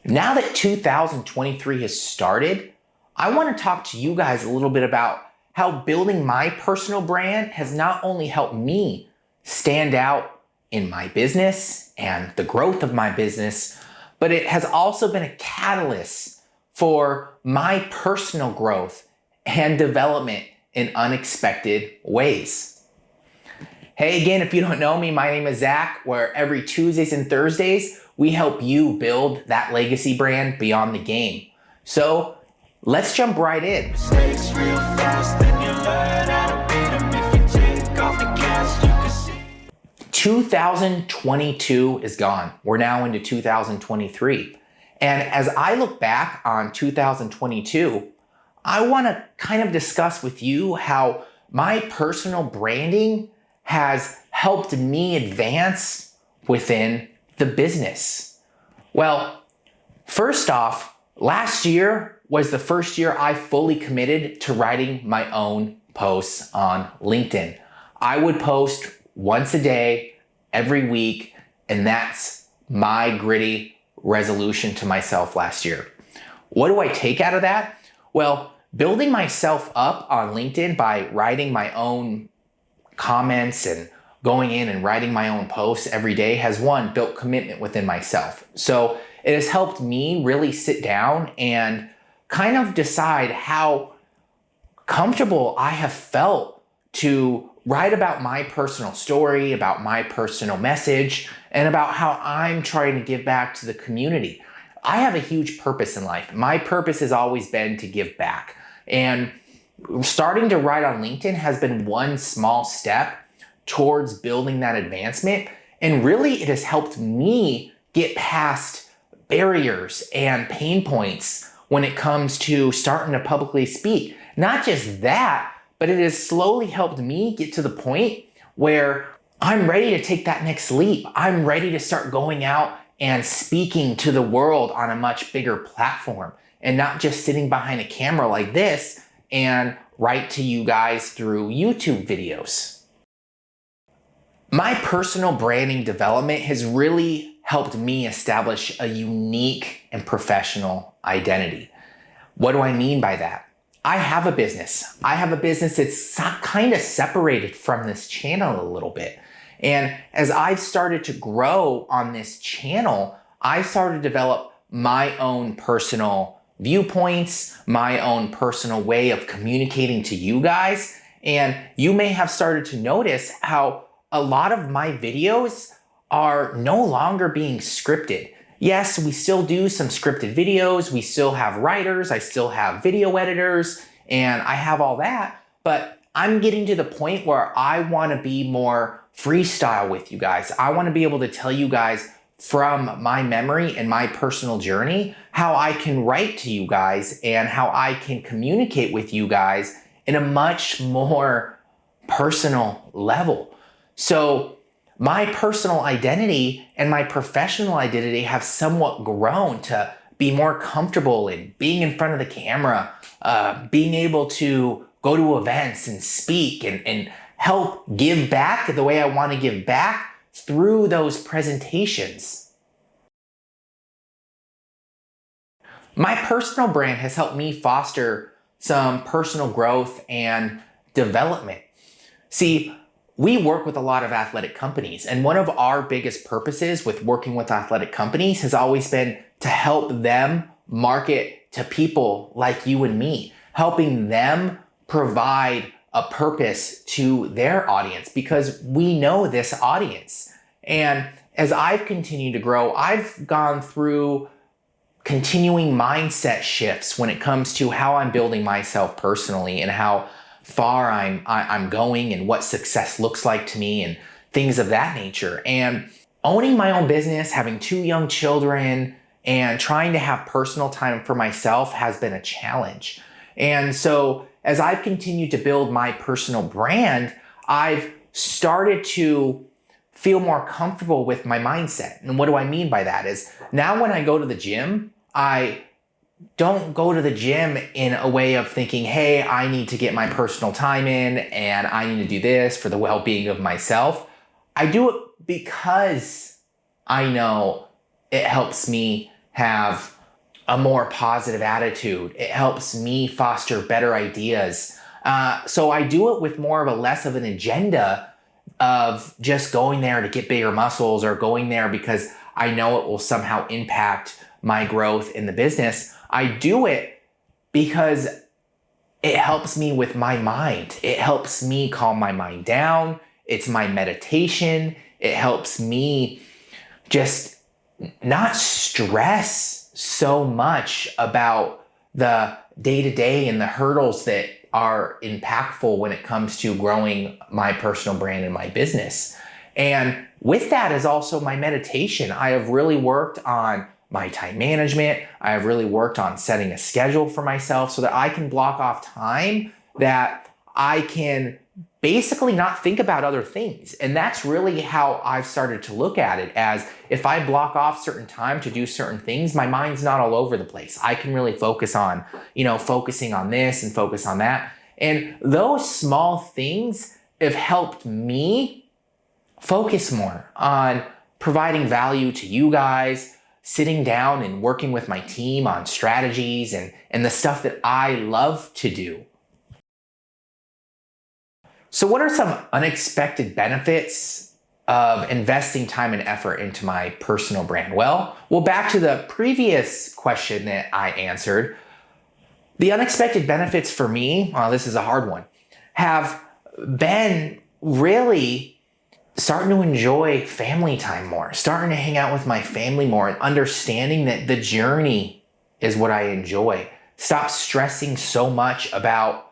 Now that 2023 has started, I want to talk to you guys a little bit about how building my personal brand has not only helped me stand out in my business and the growth of my business, but it has also been a catalyst for my personal growth and development in unexpected ways. Hey again, if you don't know me, my name is Zach, where every Tuesdays and Thursdays, we help you build that legacy brand beyond the game. So let's jump right in. Mistakes real fast, then you learn how to beat them. If you take off the gas, you can see. 2022 is gone. We're now into 2023. And as I look back on 2022, I want to kind of discuss with you how my personal branding has helped me advance within the business. Well, first off, last year was the first year I fully committed to writing my own posts on LinkedIn. I would post once a day, every week, and that's my gritty resolution to myself last year. What do I take out of that? Well, building myself up on LinkedIn by writing my own comments and going in and writing my own posts every day has built commitment within myself. So it has helped me really sit down and kind of decide how comfortable I have felt to write about my personal story, about my personal message, and about how I'm trying to give back to the community. I have a huge purpose in life. My purpose has always been to give back. And starting to write on LinkedIn has been one small step towards building that advancement. And really, it has helped me get past barriers and pain points when it comes to starting to publicly speak. Not just that, but it has slowly helped me get to the point where I'm ready to take that next leap. I'm ready to start going out and speaking to the world on a much bigger platform and not just sitting behind a camera like this and write to you guys through YouTube videos. My personal branding development has really helped me establish a unique and professional identity. What do I mean by that? I have a business. I have a business that's kind of separated from this channel a little bit. And as I've started to grow on this channel, I started to develop my own personal viewpoints, my own personal way of communicating to you guys. And you may have started to notice how a lot of my videos are no longer being scripted. Yes, we still do some scripted videos. We still have writers. I still have video editors, and I have all that. But I'm getting to the point where I want to be more freestyle with you guys. I want to be able to tell you guys from my memory and my personal journey how I can write to you guys and how I can communicate with you guys in a much more personal level. So my personal identity and my professional identity have somewhat grown to be more comfortable in being in front of the camera, being able to go to events and speak and help give back the way I want to give back through those presentations. My personal brand has helped me foster some personal growth and development. See, we work with a lot of athletic companies, and one of our biggest purposes with working with athletic companies has always been to help them market to people like you and me, helping them provide a purpose to their audience because we know this audience. And as I've continued to grow, I've gone through continuing mindset shifts when it comes to how I'm building myself personally and how far I'm going and what success looks like to me and things of that nature. And owning my own business, having 2 young children, and trying to have personal time for myself has been a challenge. And so as I've continued to build my personal brand, I've started to feel more comfortable with my mindset. And what do I mean by that is now when I go to the gym, I don't go to the gym in a way of thinking, hey, I need to get my personal time in and I need to do this for the well-being of myself. I do it because I know it helps me have a more positive attitude. It helps me foster better ideas. So I do it with more of a less of an agenda of just going there to get bigger muscles or going there because I know it will somehow impact my growth in the business. I do it because it helps me with my mind. It helps me calm my mind down. It's my meditation. It helps me just not stress so much about the day-to-day and the hurdles that are impactful when it comes to growing my personal brand and my business. And with that is also my meditation. I have really worked on my time management. I have really worked on setting a schedule for myself so that I can block off time that I can basically not think about other things. And that's really how I've started to look at it, as if I block off certain time to do certain things, my mind's not all over the place. I can really focus on, focusing on this and focus on that. And those small things have helped me focus more on providing value to you guys, sitting down and working with my team on strategies and the stuff that I love to do. So what are some unexpected benefits of investing time and effort into my personal brand? Well, back to the previous question that I answered. The unexpected benefits for me, this is a hard one, have been really starting to enjoy family time more, starting to hang out with my family more, and understanding that the journey is what I enjoy. Stop stressing so much about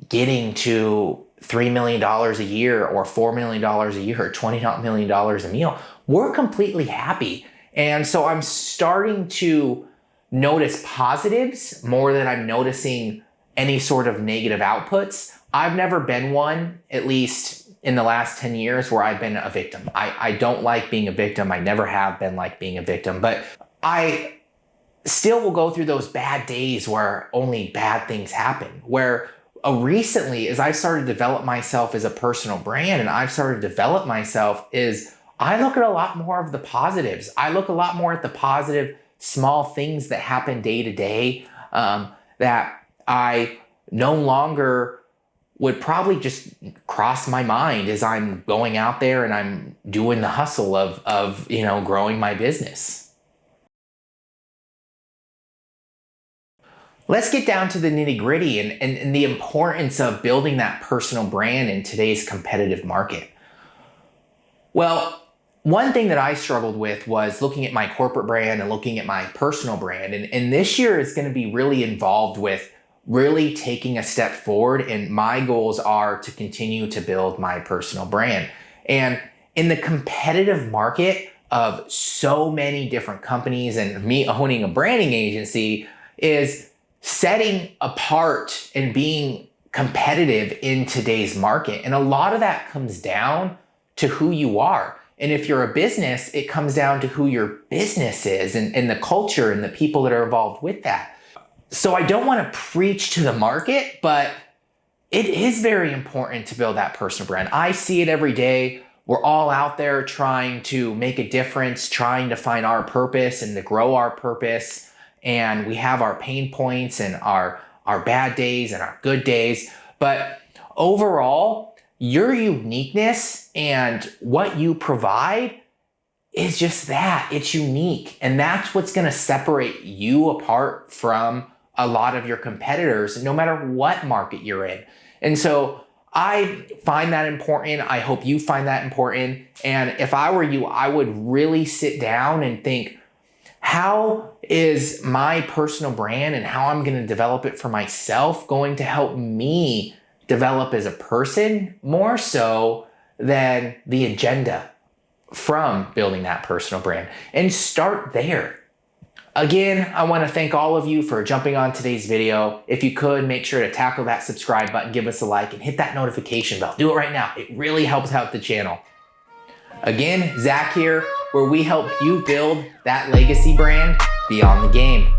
getting to $3 million a year or $4 million a year or $20 million a meal. We're completely happy. And so I'm starting to notice positives more than I'm noticing any sort of negative outputs. I've never been one, at least in the last 10 years, where I've been a victim. I don't like being a victim. I never have been like being a victim, but I still will go through those bad days where only bad things happen, where recently, as I've started to develop myself as a personal brand and I've started to develop myself, is I look at a lot more of the positives. I look a lot more at the positive small things that happen day to day that I no longer would probably just cross my mind as I'm going out there and I'm doing the hustle of growing my business. Let's get down to the nitty-gritty and the importance of building that personal brand in today's competitive market. Well, one thing that I struggled with was looking at my corporate brand and looking at my personal brand. And this year is going to be really involved with really taking a step forward. And my goals are to continue to build my personal brand. And in the competitive market of so many different companies and me owning a branding agency, is setting apart and being competitive in today's market. And a lot of that comes down to who you are. And if you're a business, it comes down to who your business is and the culture and the people that are involved with that. So I don't want to preach to the market, but it is very important to build that personal brand. I see it every day. We're all out there trying to make a difference, trying to find our purpose and to grow our purpose. And we have our pain points and our bad days and our good days. But overall, your uniqueness and what you provide is just that. It's unique. And that's what's going to separate you apart from a lot of your competitors, no matter what market you're in. And so I find that important. I hope you find that important. And if I were you, I would really sit down and think, how is my personal brand and how I'm going to develop it for myself going to help me develop as a person more so than the agenda from building that personal brand? And start there. Again, I want to thank all of you for jumping on today's video. If you could, make sure to tackle that subscribe button, give us a like, and hit that notification bell. Do it right now. It really helps out the channel. Again, Zach here, where we help you build that legacy brand beyond the game.